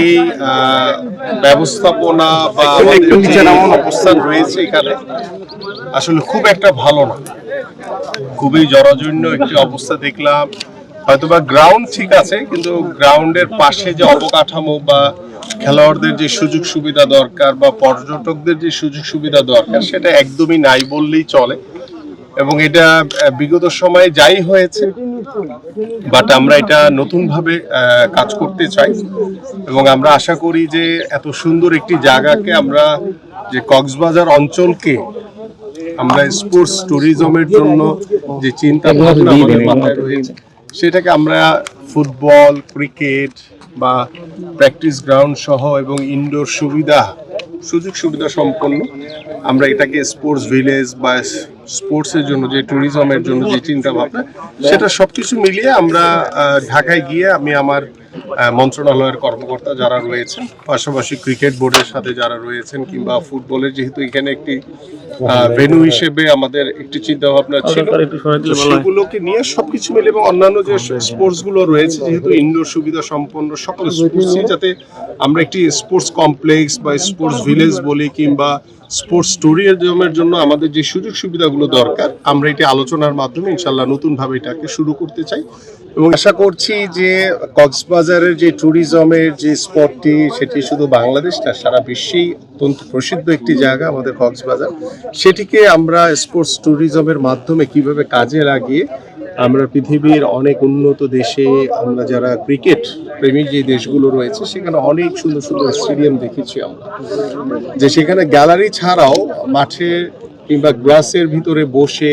এই ব্যবস্থাপনা বা আমাদের যে অবস্থান রয়েছে এখানে আসলে খুব একটা ভালো না, খুবই জরাজীর্ণ একটি অবস্থা দেখলাম। হয়তোবা গ্রাউন্ড ঠিক আছে, কিন্তু গ্রাউন্ডের পাশে যে অবকাঠামো বা খেলোয়াড়দের যে সুযোগ সুবিধা দরকার বা পর্যটকদের যে সুযোগ সুবিধা দরকার সেটা একদমই নাই বললেই চলে। এবং এটা বিগত সময়ে যাই হয়েছে, বাট আমরা এটা নতুন ভাবে কাজ করতে চাই এবং আমরা আশা করি যে এত সুন্দর একটি জায়গাকে আমরা যে কক্সবাজার অঞ্চলকে আমরা স্পোর্টস ট্যুরিজমের জন্য যে চিন্তা ভাবনা আমাদের মাথায় রয়েছে সেটাকে আমরা ফুটবল, ক্রিকেট বা প্র্যাকটিস গ্রাউন্ড সহ এবং ইনডোর সুযোগ সুবিধা সম্পন্ন আমরা এটাকে স্পোর্টস ভিলেজ বা স্পোর্টসের জন্য যে ট্যুরিজমের জন্য যে চিন্তা ভাবনা সেটা সবকিছু মিলিয়ে আমরা ঢাকায় গিয়ে আমি আমার মন্ত্রণালয়ের কর্মকর্তা যারা রয়েছেন, পাশাপাশি ক্রিকেট বোর্ডের সাথে যারা রয়েছেন, কিংবা ফুটবলের যেহেতু এখানে একটি ভেন্যু হিসেবে আমাদের একটি চিন্তা ভাবনা ছিল, সেগুলোকে নিয়ে সবকিছু মিলে এবং অন্যান্য যে স্পোর্টস গুলো রয়েছে যেহেতু ইনডোর সুবিধা সম্পন্ন সকল স্পোর্টস, যাতে আমরা একটি স্পোর্টস কমপ্লেক্স বা স্পোর্টস ভিলেজ বলি কিংবা স্পোর্টস ট্যুরিজমের জন্য আমাদের যে সুযোগ সুবিধাগুলো দরকার আমরা এটি আলোচনার মাধ্যমে ইনশাল্লাহ নতুন ভাবে এটাকে শুরু করতে চাই এবং আশা করছি যে কক্সবাজারের যে ট্যুরিজমের যে স্পটটি সেটি শুধু বাংলাদেশ না, সারা বিশ্বেই অত্যন্ত প্রসিদ্ধ একটি জায়গা আমাদের কক্সবাজার। সেটিকে আমরা স্পোর্টস ট্যুরিজমের মাধ্যমে কিভাবে কাজে লাগিয়ে আমরা পৃথিবীর অনেক উন্নত দেশে আমরা যারা ক্রিকেট প্রেমী যে দেশগুলো রয়েছে সেখানে অনেক সুন্দর সুন্দর স্টেডিয়াম দেখেছি আমরা, যে সেখানে গ্যালারি ছাড়াও মাঠে কিংবা গ্লাসের ভিতরে বসে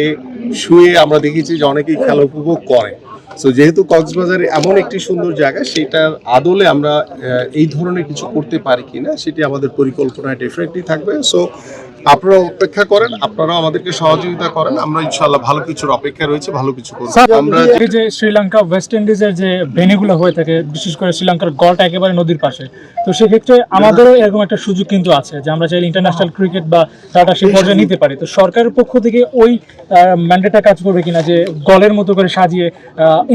শুয়ে আমরা দেখেছি যে অনেকেই খেলা উপভোগ করে। সো যেহেতু কক্সবাজারে এমন একটি সুন্দর জায়গা, সেটার আদলে আমরা এই ধরনের কিছু করতে পারি কিনা সেটি আমাদের পরিকল্পনায় ডেফিনেটলি থাকবে। সো আপনারা অপেক্ষা করেন, আপনারাও আমাদেরকে সহযোগিতা করেন, আমরা ইনশাআল্লাহ ভালো কিছুর অপেক্ষা রয়েছে, ভালো কিছু করব। আমরা যে শ্রীলঙ্কা ওয়েস্ট ইন্ডিজের যে ভেন্যুগুলো হয়ে থাকে, বিশেষ করে শ্রীলঙ্কার গড়টা একেবারে নদীর পাশে, তো সেক্ষেত্রে আমাদেরও এরকম একটা সুযোগ কিন্তু আছে যে আমরা চাইলে ইন্টারন্যাশনাল ক্রিকেট বা টাটা সেই পর্যায়ে নিতে পারি। তো সরকারের পক্ষ থেকে ওই ম্যান্ডেটটা কাজ করবে কিনা যে গলের মতো করে সাজিয়ে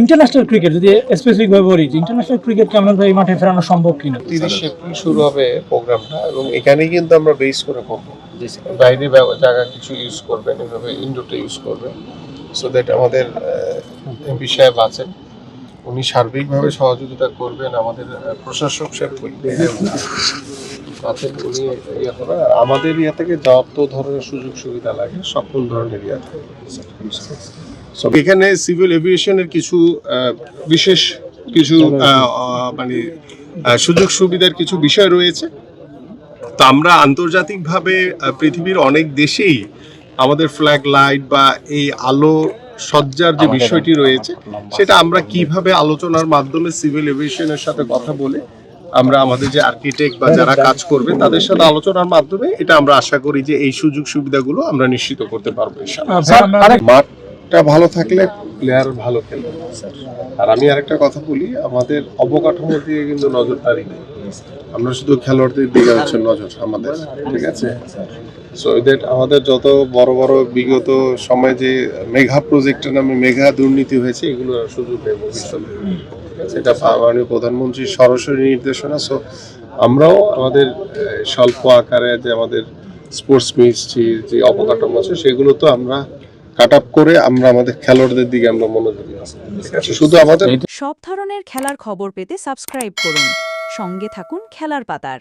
ইন্টারন্যাশনাল ক্রিকেট, যদি স্পেসিফিক ভাবে বলি যে ইন্টারন্যাশনাল ক্রিকেট কেমন ভাবে মাঠে ফেরানো সম্ভব কিনা। 30 এপ্রিল শুরু হবে প্রোগ্রামটা এবং এখানেই কিন্তু আমরা বেস করে করবো, বাইরে জায়গা কিছু ইউজ করবেন, এভাবে ইনডোরটা ইউজ করবেন, সো দ্যাট আমাদের এমপি সাহেব আছেন, উনি সার্বিকভাবে সহযোগিতা করবেন, আমাদের প্রশাসক সাহেব আছেন, উনি ইয়ে করেন, আর আমাদের ইয়ে থেকে যত ধরনের সুযোগ সুবিধা লাগে সকল ধরনের ইয়ে থাকে। এখানে সিভিল এভিয়েশনের কিছু বিশেষ কিছু মানে সুযোগ সুবিধার কিছু বিষয় রয়েছে। তো আমরা আন্তর্জাতিকভাবে পৃথিবীর অনেক দেশেই আমাদের ফ্ল্যাগ লাইট বা এই আলো সজ্জার যে বিষয়টি রয়েছে সেটা আমরা কিভাবে আলোচনার মাধ্যমে সিভিল এভিয়েশনের সাথে কথা বলে আমরা আমাদের যে আর্কিটেক্ট বা যারা কাজ করবে তাদের সাথে আলোচনার মাধ্যমে এটা আমরা আশা করি যে এই সুযোগ সুবিধাগুলো আমরা নিশ্চিত করতে পারবো। মাঠটা ভালো থাকলে প্লেয়ার ভালো খেলবে। আর আমি আরেকটা কথা বলি, আমাদের অবকাঠামো দিয়ে কিন্তু নজরদারি নেই, আমরা শুধু খেলোয়াড়দের দিকে হচ্ছে নজর আমাদের, ঠিক আছে? সো দ্যাট আমাদের যত বড় বড় বিগত সময়ে যে মেঘা প্রজেক্টের নামে মেঘা দুর্নীতি হয়েছে এগুলো সুযোগ নেই ভবিষ্যতে, সেটা মাননীয় প্রধানমন্ত্রীর সরাসরি নির্দেশনা। সো আমরাও আমাদের স্বল্প আকারে যে আমাদের স্পোর্টস মিনিস্ট্রির যে অবকাঠামো আছে সেগুলো তো আমরা কাট আপ করে আমরা আমাদের খেলোয়াড়দের দিকে আমরা মনোযোগী আছি। শুধু আমাদের সব ধরনের খেলার খবর পেতে সাবস্ক্রাইব করুন, সঙ্গে থাকুন খেলার পাতার।